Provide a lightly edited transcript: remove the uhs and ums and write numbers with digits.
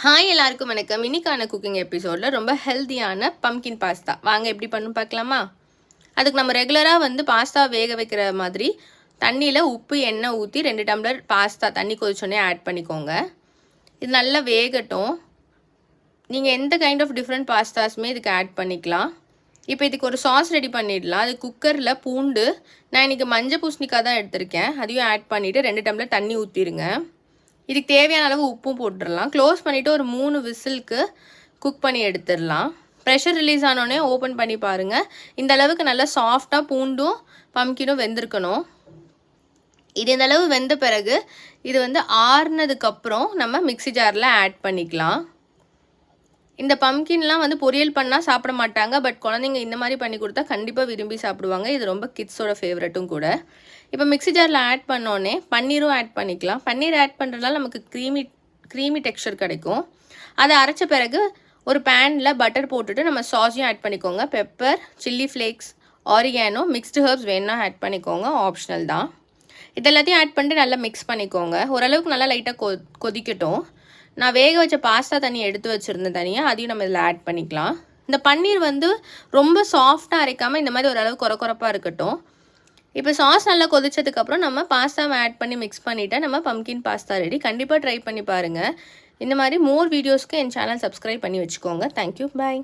Hi எல்லாருக்கும் வணக்கம். இன்னைக்கான குக்கிங் எபிசோடில் ரொம்ப ஹெல்த்தியான பம்கின் பாஸ்தா வாங்க எப்படி பண்ணணும் பார்க்கலாமா? அதுக்கு நம்ம ரெகுலராக பாஸ்தா வேக வைக்கிற மாதிரி தண்ணியில் உப்பு எண்ணெய் ஊற்றி 2 டம்ளர் பாஸ்தா தண்ணி கொதிச்சோடனே ஆட் பண்ணிக்கோங்க. இது நல்லா வேகட்டும். நீங்கள் எந்த கைண்ட் ஆஃப் டிஃப்ரெண்ட் பாஸ்தாஸுமே இதுக்கு ஆட் பண்ணிக்கலாம். இப்போ இதுக்கு ஒரு சாஸ் ரெடி பண்ணிடலாம். அது குக்கரில் பூண்டு, நான் இன்றைக்கி மஞ்சள் பூசணிக்காய் தான் எடுத்திருக்கேன், அதையும் ஆட் பண்ணிவிட்டு 2 டம்ளர் தண்ணி ஊற்றிடுங்க. இதுக்கு தேவையான அளவு உப்பும் போட்டுடலாம். க்ளோஸ் பண்ணிவிட்டு ஒரு 3 விசிலுக்கு குக் பண்ணி எடுத்துடலாம். ப்ரெஷர் ரிலீஸ் ஆனோடனே ஓப்பன் பண்ணி பாருங்கள். இந்த அளவுக்கு நல்லா சாஃப்டாக பூண்டும் பம்கினும் வெந்திருக்கணும். இது இந்த அளவு வெந்த பிறகு இது ஆறுனதுக்கப்புறம் நம்ம மிக்ஸி ஜாரில் ஆட் பண்ணிக்கலாம். இந்த பம்கின்லாம் பொரியல் பண்ணால் சாப்பிட மாட்டாங்க. பட் குழந்தைங்க இந்த மாதிரி பண்ணி கொடுத்தா கண்டிப்பாக விரும்பி சாப்பிடுவாங்க. இது ரொம்ப கிட்ஸோட ஃபேவரட்டும் கூட. இப்போ மிக்ஸி ஜாரில் ஆட் பண்ணோடனே பன்னீரும் ஆட் பண்ணிக்கலாம். பன்னீர் ஆட் பண்ணுறதுனால நமக்கு க்ரீமி டெக்ஸ்சர் கிடைக்கும். அதை அரைச்ச பிறகு ஒரு பேனில் பட்டர் போட்டுட்டு நம்ம சாஸையும் ஆட் பண்ணிக்கோங்க. Pepper, chilli flakes, oregano, mixed herbs வேணுன்னா ஆட் பண்ணிக்கோங்க, ஆப்ஷனல் தான். இதெல்லாத்தையும் ஆட் பண்ணிட்டு நல்லா மிக்ஸ் பண்ணிக்கோங்க. ஓரளவுக்கு நல்லா லைட்டாக கொதிக்கட்டும். நான் வேக வச்ச பாஸ்தா தண்ணி எடுத்து வச்சுருந்தேன் தனியாக, அதையும் நம்ம இதில் ஆட் பண்ணிக்கலாம். இந்த பன்னீர் ரொம்ப சாஃப்டாக அரைக்காமல் இந்த மாதிரி ஓரளவு கொரப்பாக இருக்கட்டும். இப்போ சாஸ் நல்லா கொதிச்சதுக்கப்புறம் நம்ம பாஸ்தாவை ஆட் பண்ணி மிக்ஸ் பண்ணிவிட்டு நம்ம பம்கின் பாஸ்தா ரெடி. கண்டிப்பாக ட்ரை பண்ணி பாருங்கள். இந்த மாதிரி மோர் வீடியோஸ்க்கு என் சேனல் சப்ஸ்கிரைப் பண்ணி வச்சுக்கோங்க. தேங்க்யூ, பாய்.